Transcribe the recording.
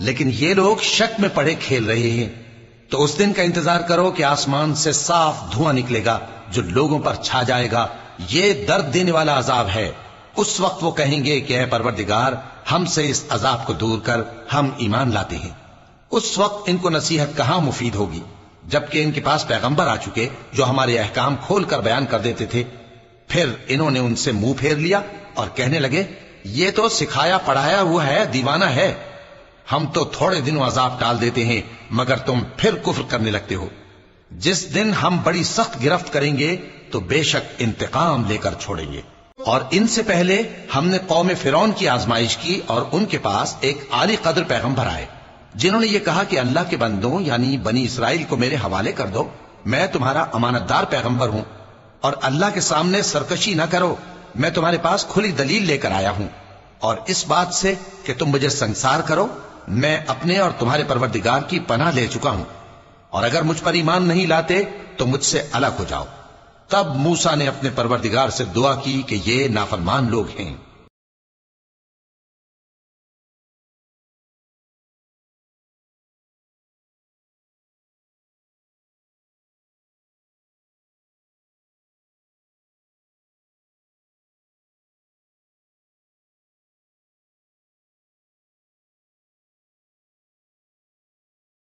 لیکن یہ لوگ شک میں پڑے کھیل رہے ہیں۔ تو اس دن کا انتظار کرو کہ آسمان سے صاف دھواں نکلے گا جو لوگوں پر چھا جائے گا، یہ درد دینے والا عذاب ہے۔ اس وقت وہ کہیں گے کہ اے پروردگار، ہم سے اس عذاب کو دور کر، ہم ایمان لاتے ہیں۔ اس وقت ان کو نصیحت کہاں مفید ہوگی، جبکہ ان کے پاس پیغمبر آ چکے جو ہمارے احکام کھول کر بیان کر دیتے تھے۔ پھر انہوں نے ان سے منہ پھیر لیا اور کہنے لگے، یہ تو سکھایا پڑھایا ہوا ہے، دیوانہ ہے، ہم تو تھوڑے دنوں عذاب ٹال دیتے ہیں مگر تم پھر کفر کرنے لگتے ہو۔ جس دن ہم بڑی سخت گرفت کریں گے تو بے شک انتقام لے کر چھوڑیں گے۔ اور ان سے پہلے ہم نے قوم فرعون کی آزمائش کی اور ان کے پاس ایک عالی قدر پیغمبر آئے جنہوں نے یہ کہا کہ اللہ کے بندوں یعنی بنی اسرائیل کو میرے حوالے کر دو، میں تمہارا امانت دار پیغمبر ہوں، اور اللہ کے سامنے سرکشی نہ کرو، میں تمہارے پاس کھلی دلیل لے کر آیا ہوں، اور اس بات سے کہ تم مجھے سنسار کرو میں اپنے اور تمہارے پروردگار کی پناہ لے چکا ہوں، اور اگر مجھ پر ایمان نہیں لاتے تو مجھ سے الگ ہو جاؤ۔ تب موسیٰ نے اپنے پروردگار سے دعا کی کہ یہ نافرمان لوگ ہیں۔